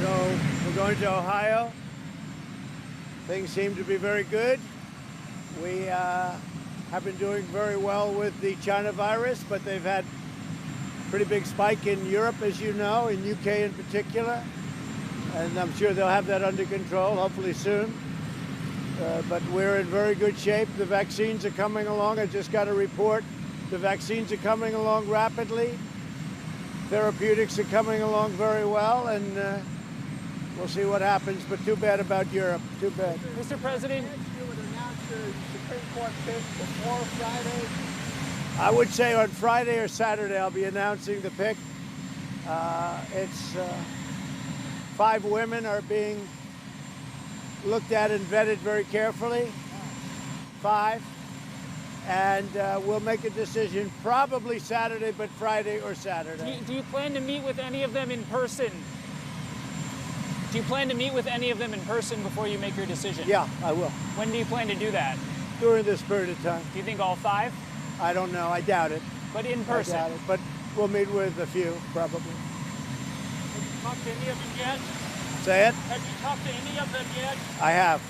So we're going to Ohio. Things seem to be very good. We have been doing very well with the China virus, but they've had a pretty big spike in Europe, as you know, in UK in particular. And I'm sure they'll have that under control, hopefully soon. But we're in very good shape. The vaccines are coming along. I just got a report. The vaccines are coming along rapidly. Therapeutics are coming along very well, and we'll see what happens. But too bad about Europe. Too bad. Mr. President, You would announce the Supreme Court pick before Friday. I would say on Friday or Saturday I'll be announcing the pick. It's 5 women are being looked at and vetted very carefully. 5. And we'll make a decision probably Saturday, but Friday or Saturday. do you plan to meet with any of them in person? Do you plan to meet with any of them in person before you make your decision? Yeah, I will. When do you plan to do that? During this period of time. Do you think all 5? I don't know. I doubt it. But in person? I doubt it. But we'll meet with a few, probably. Have you talked to any of them yet? Say it? Have you talked to any of them yet I have.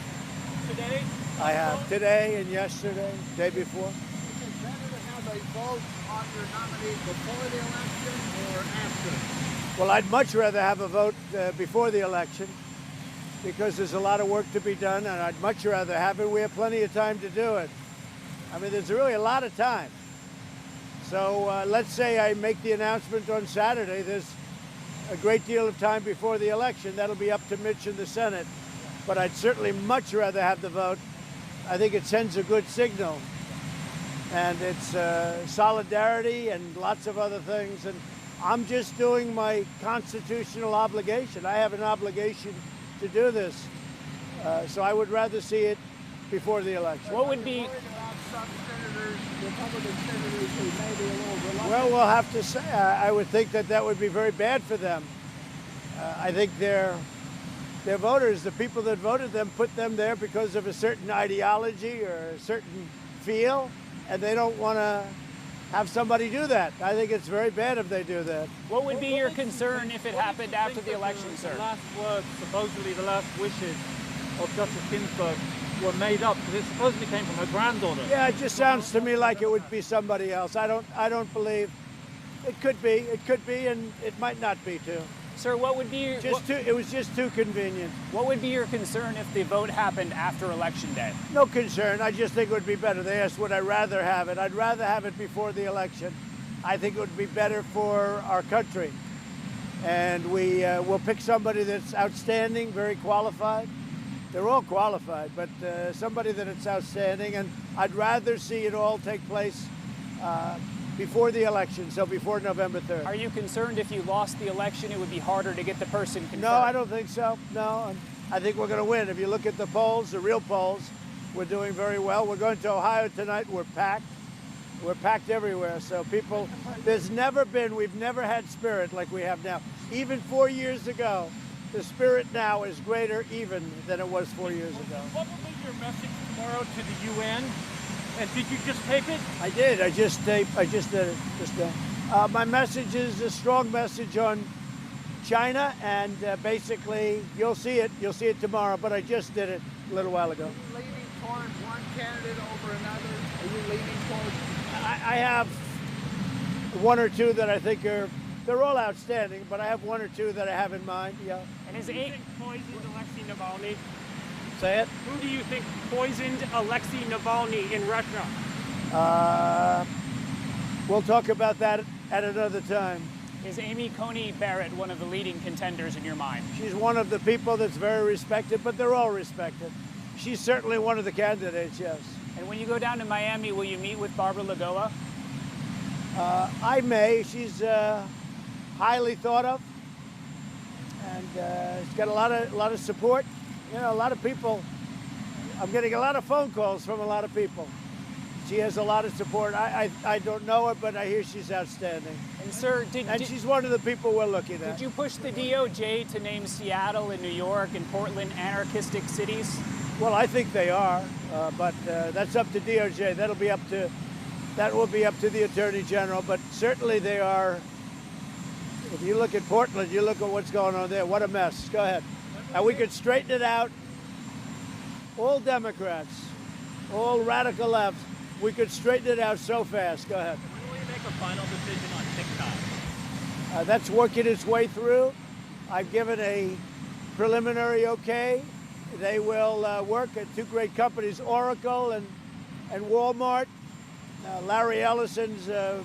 today? I have. Today and yesterday, day before. Is it better to have a vote on your nominee before the election or after? Well, I'd much rather have a vote before the election because there's a lot of work to be done, and I'd much rather have it. We have plenty of time to do it. I mean, there's really a lot of time. So let's say I make the announcement on Saturday. There's a great deal of time before the election. That'll be up to Mitch and the Senate. But I'd certainly much rather have the vote. I think it sends a good signal. And it's solidarity and lots of other things. And I'm just doing my constitutional obligation. I have an obligation to do this. So I would rather see it before the election. What would be... Worried about some senators, Republican senators who may be a little reluctant? Well, we'll have to say, I would think that that would be very bad for them. I think their voters, the people that voted them, put them there because of a certain ideology or a certain feel, and they don't want to have somebody do that. I think it's very bad if they do that. What would be your concern if it happened after the election, sir? The last words, supposedly the last wishes of Justice Ginsburg were made up because it supposedly came from her granddaughter. Yeah, it just sounds to me like it would be somebody else. I don't believe it could be, and it might not be too. Sir, what would be your... It was just too convenient. What would be your concern if the vote happened after Election Day? No concern. I just think it would be better. They asked, would I rather have it? I'd rather have it before the election. I think it would be better for our country. And we will pick somebody that's outstanding, very qualified. They're all qualified, but somebody that is outstanding. And I'd rather see it all take place before the election, so before November 3rd. Are you concerned if you lost the election, it would be harder to get the person confirmed? No, I don't think so. No, I think we're going to win. If you look at the polls, the real polls, we're doing very well. We're going to Ohio tonight. We're packed. We're packed everywhere. So people, we've never had spirit like we have now. Even 4 years ago, the spirit now is greater even than it was 4 years ago. What will be your message tomorrow to the UN? And did you just tape it? I did. I just did it just now. My message is a strong message on China, and basically, you'll see it. You'll see it tomorrow. But I just did it a little while ago. Are you leaning toward one candidate over another? Are you leaning towards? I have 1 or 2 that I think they're all outstanding, but I have 1 or 2 that I have in mind. Yeah. And who do you think poisoned Alexei Navalny? Say it. Who do you think poisoned Alexei Navalny in Russia? We'll talk about that at another time. Is Amy Coney Barrett one of the leading contenders in your mind? She's one of the people that's very respected, but they're all respected. She's certainly one of the candidates, yes. And when you go down to Miami, will you meet with Barbara Lagoa? I may. She's highly thought of, and she's got a lot of support. You know, a lot of people. I'm getting a lot of phone calls from a lot of people. She has a lot of support. I don't know her, but I hear she's outstanding. And sir, she's one of the people we're looking at. Did you push the DOJ to name Seattle and New York and Portland anarchistic cities? Well, I think they are, but that's up to DOJ. That will be up to the Attorney General. But certainly they are If you look at Portland, you look at what's going on there. What a mess. Go ahead. And we could straighten it out. All Democrats, all radical left, we could straighten it out so fast. Go ahead. When will you make a final decision on TikTok? That's working its way through. I've given a preliminary okay. They will work at two great companies, Oracle and Walmart. Larry Ellison's a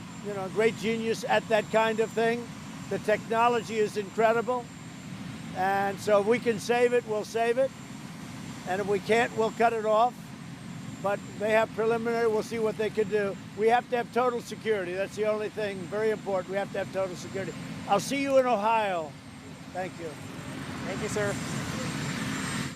great genius at that kind of thing. The technology is incredible. And so if we can save it, we'll save it. And if we can't, we'll cut it off. But they have preliminary, we'll see what they can do. We have to have total security. That's the only thing, very important. We have to have total security. I'll see you in Ohio. Thank you. Thank you, sir.